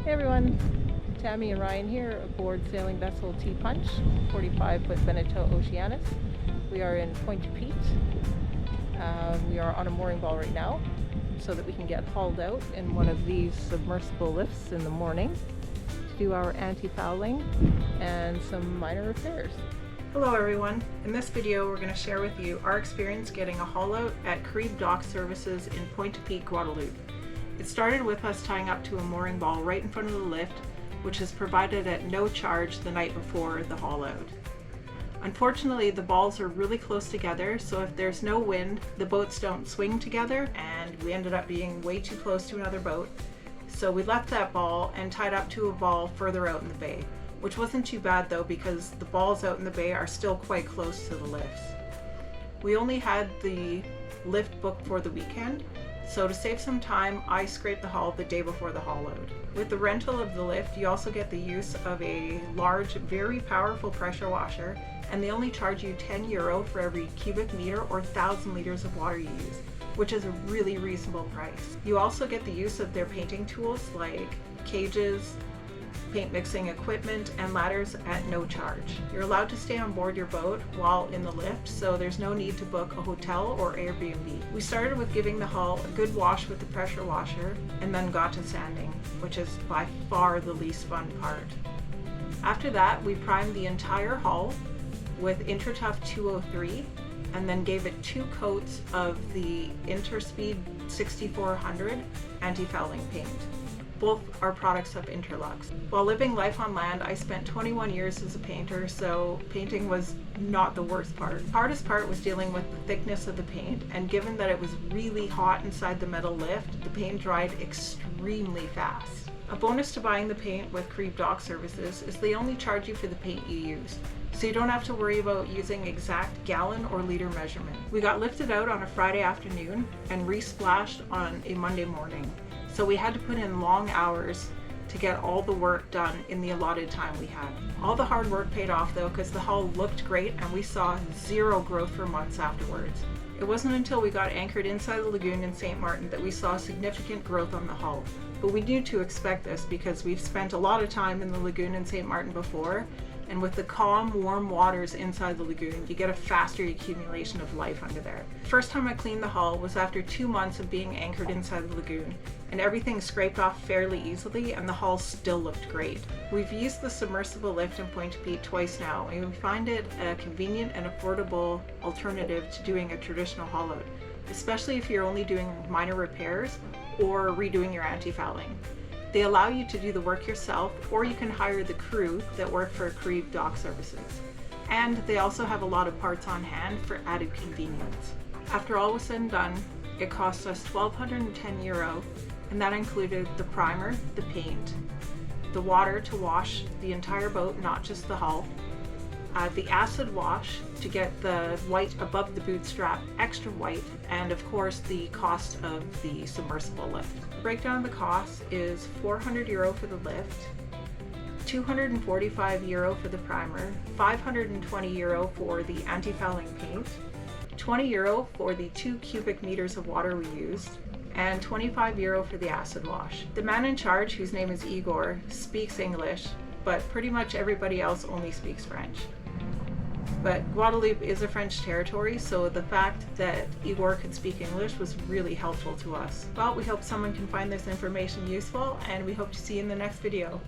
Hey everyone, Tammy and Ryan here aboard sailing vessel T Punch, 45-foot Veneto Oceanus. We are in Pointe Pete. We are on a mooring ball right now so that we can get hauled out in one of these submersible lifts in the morning to do our anti-fouling and some minor repairs. Hello everyone, in this video we're going to share with you our experience getting a haul out at Guadeloupe Dock Services in Pointe Pete, Guadeloupe. It started with us tying up to a mooring ball right in front of the lift, which is provided at no charge the night before the haul out. Unfortunately, the balls are really close together, so if there's no wind, the boats don't swing together, and we ended up being way too close to another boat. So we left that ball and tied up to a ball further out in the bay, which wasn't too bad though because the balls out in the bay are still quite close to the lifts. We only had the lift booked for the weekend, so to save some time, I scraped the hull the day before the haul out. With the rental of the lift, you also get the use of a large, very powerful pressure washer, and they only charge you €10 for every cubic meter or 1,000 liters of water you use, which is a really reasonable price. You also get the use of their painting tools like cages, paint mixing equipment, and ladders at no charge. You're allowed to stay on board your boat while in the lift, so there's no need to book a hotel or Airbnb. We started with giving the hull a good wash with the pressure washer and then got to sanding, which is by far the least fun part. After that, we primed the entire hull with Intertuff 203 and then gave it 2 coats of the Interspeed 6400 anti-fouling paint. Both are products of Interlux. While living life on land, I spent 21 years as a painter, so painting was not the worst part. The hardest part was dealing with the thickness of the paint, and given that it was really hot inside the metal lift, the paint dried extremely fast. A bonus to buying the paint with Guadeloupe Dock Services is they only charge you for the paint you use, so you don't have to worry about using exact gallon or liter measurement. We got lifted out on a Friday afternoon and re-splashed on a Monday morning. So we had to put in long hours to get all the work done in the allotted time we had. All the hard work paid off though, because the hull looked great and we saw zero growth for months afterwards. It wasn't until we got anchored inside the lagoon in St. Martin that we saw significant growth on the hull. But we knew to expect this because we've spent a lot of time in the lagoon in St. Martin before, and with the calm, warm waters inside the lagoon, you get a faster accumulation of life under there. First time I cleaned the hull was after 2 months of being anchored inside the lagoon, and everything scraped off fairly easily and the hull still looked great. We've used the submersible lift in Pointe Pete twice now, and we find it a convenient and affordable alternative to doing a traditional haul out, especially if you're only doing minor repairs or redoing your anti-fouling. They allow you to do the work yourself, or you can hire the crew that work for Guadeloupe Dock Services. And they also have a lot of parts on hand for added convenience. After all was said and done, it cost us €1,210, and that included the primer, the paint, the water to wash the entire boat, not just the hull, the acid wash to get the white above the boot strap extra white, and of course the cost of the submersible lift. The breakdown of the cost is €400 for the lift, €245 for the primer, €520 for the anti-fouling paint, €20 for the 2 cubic meters of water we used, and €25 for the acid wash. The man in charge, whose name is Igor, speaks English, but pretty much everybody else only speaks French. But Guadeloupe is a French territory, so the fact that Igor could speak English was really helpful to us. Well, we hope someone can find this information useful, and we hope to see you in the next video.